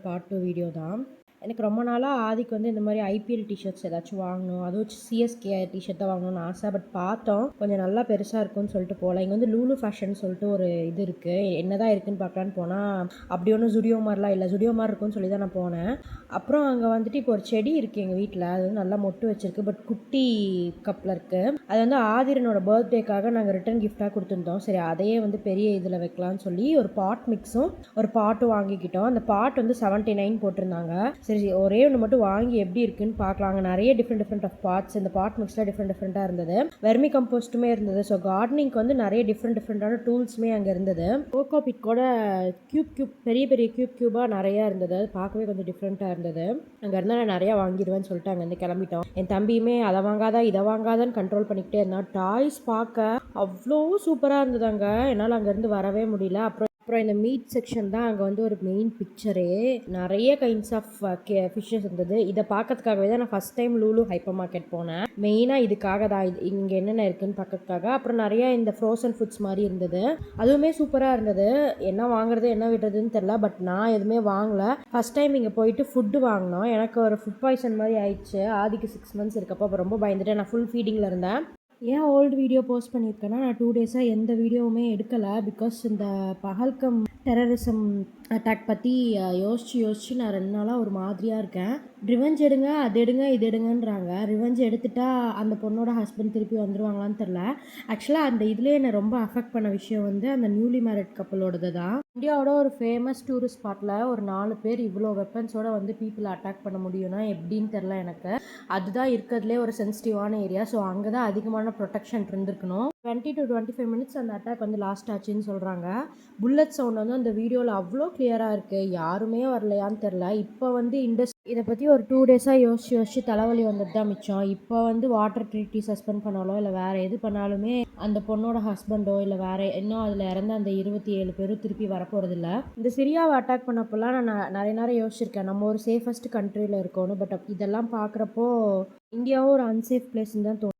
Part 2 video தான். எனக்கு ரொம்ப நாளாக ஆதிக்கு வந்து இந்த மாதிரி ஐபிஎல் டிஷர்ட்ஸ் ஏதாச்சும் வாங்கணும், அதுவும் சிஎஸ்கே டிஷர்ட் தான் வாங்கணும்னு ஆசை. பட் பார்த்தோம் கொஞ்சம் நல்லா பெருசாக இருக்கும்னு சொல்லிட்டு போகல. இங்கே வந்து லூலு ஃபேஷன் சொல்லிட்டு ஒரு இது இருக்குது. என்னதான் இருக்குன்னு பார்க்கலான்னு போனால் அப்படி ஒன்றும் ஜுடியோ மாதிரிலாம் இல்லை. ஜுடியோ மாதிரி இருக்குன்னு சொல்லி தான் நான் போனேன். அப்புறம் அங்கே வந்துட்டு இப்போ ஒரு செடி இருக்குது எங்கள் வீட்டில். அது வந்து நல்லா மொட்டு வச்சிருக்கு, பட் குட்டி கப்பில் இருக்குது. அது வந்து ஆதிரனோட பர்த்டேக்காக நாங்கள் ரிட்டன் கிஃப்டாக கொடுத்துருந்தோம். சரி அதையே வந்து பெரிய இதில் வைக்கலாம்னு சொல்லி ஒரு பாட் மிக்ஸும் ஒரு பாட்டும் வாங்கிக்கிட்டோம். அந்த பாட் வந்து 79 போட்டிருந்தாங்க. சரி ஒரே ஒன்று மட்டும் வாங்கி எப்படி இருக்குன்னு பார்க்கலாங்க. நிறைய டிஃப்ரெண்ட் ஆஃப் பார்ட்ஸ், இந்த பாட் மிக்ஸில் டிஃப்ரெண்ட்டாக இருந்தது. வெர்மி கம்போஸ்ட்டுமே இருந்தது. ஸோ கார்டனிங்க்கு வந்து நிறைய டிஃப்ரெண்டான டூல்ஸுமே அங்கே இருந்தது. கோகோ பிட் கூட பெரிய க்யூபாக நிறையா இருந்தது. அது பார்க்கவே கொஞ்சம் டிஃப்ரெண்ட்டாக இருந்தது. அங்கே இருந்தால் நான் நிறையா வாங்கிடுவேன்னு சொல்லிட்டு அங்கேருந்து கிளம்பிட்டோம். என் தம்பியுமே அதை வாங்காத இதை வாங்காதான்னு கண்ட்ரோல் பண்ணிக்கிட்டே இருந்தான். டாய்ஸ் பார்க்க அவ்வளோ சூப்பராக இருந்தது அங்கே. என்னால் அங்கேருந்து வரவே முடியல. அப்புறம் இந்த மீட் செக்ஷன் தான் அங்கே வந்து ஒரு மெயின் பிக்சரே. நிறைய கைண்ட்ஸ் ஆஃப் ஃபிஷ்ஷஸ் இருந்தது. இதை பார்க்கறதுக்காகவே தான் நான் first time Lulu hyper market போனேன். மெயினாக இதுக்காக தான், இங்கே என்னென்ன இருக்குன்னு பார்க்கறதுக்காக. அப்புறம் நிறைய இந்த ஃப்ரோசன் ஃபுட்ஸ் மாதிரி இருந்தது. அதுவுமே சூப்பராக இருந்தது. என்ன வாங்குறது என்ன விடுறதுன்னு தெரில. பட் நான் எதுவுமே வாங்கலை. ஃபஸ்ட் டைம் இங்கே போயிட்டு ஃபுட்டு வாங்கினோம். எனக்கு ஒரு ஃபுட் பாய்சன் மாதிரி ஆயிடுச்சு. ஆதிக்கு 6 months இருக்கப்போ அப்போ ரொம்ப பயந்துட்டு நான் ஃபுல் ஃபீடிங்கில் இருந்தேன். ஏன் ஓல்டு வீடியோ போஸ்ட் பண்ணியிருக்கேன்னா, நான் 2 days எந்த வீடியோவுமே எடுக்கலை. பிகாஸ் இந்த பஹல்கம் டெரரிசம் அட்டாக் பற்றி யோசிச்சு நான் 2 நாளாக ஒரு மாதிரியாக இருக்கேன். ரிவெஞ்ச் எடுங்க, அது எடுங்க, இது எடுங்கன்றாங்க. ரிவெஞ்ச் எடுத்துட்டா அந்த பொண்ணோட ஹஸ்பண்ட் திருப்பி வந்துடுவாங்களான்னு தெரில. ஆக்சுவலாக அந்த இதுலேயே என்னை ரொம்ப அஃபெக்ட் பண்ண விஷயம் வந்து அந்த நியூலி மேரிட் கப்பலோடது தான். இந்தியாவோட ஒரு ஃபேமஸ் டூரிஸ்ட் ஸ்பாட்டில் ஒரு 4 பேர் இவ்வளோ வெப்பன்ஸோட வந்து பீப்புளை அட்டாக் பண்ண முடியும்னா எப்படின்னு தெரில எனக்கு. அதுதான் இருக்கிறதுலே ஒரு சென்சிட்டிவான ஏரியா. ஸோ அங்கே தான் அதிகமான ப்ரொடெக்ஷன் இருந்திருக்கணும். 20 to 25 minutes அந்த அட்டாக் வந்து லாஸ்ட் ஆச்சுன்னு சொல்கிறாங்க. புல்லட் சவுண்ட் வந்து அந்த வீடியோவில் அவ்வளோ கிளியராக இருக்குது. யாருமே வரலையான்னு தெரில. இப்போ வந்து இதை பற்றி ஒரு 2 days யோசிச்சு தலைவலி வந்தது தான் மிச்சம். இப்போ வந்து வாட்டர் ட்ரீட்டி சஸ்பெண்ட் பண்ணாலோ இல்லை வேறு எது பண்ணாலுமே அந்த பொண்ணோட ஹஸ்பண்டோ இல்லை வேறு இன்னும் அதில் இறந்த அந்த 27 பேரும் திருப்பி வரப்போகிறதில்ல. இந்த சிரியாவை அட்டாக் பண்ணப்போலாம் நான் நிறைய யோசிச்சிருக்கேன், நம்ம ஒரு சேஃபஸ்ட் கண்ட்ரியில் இருக்கணும். பட் இதெல்லாம் பார்க்குறப்போ இந்தியாவும் ஒரு அன்சேஃப் பிளேஸ்ன்னு தான் தோணும்.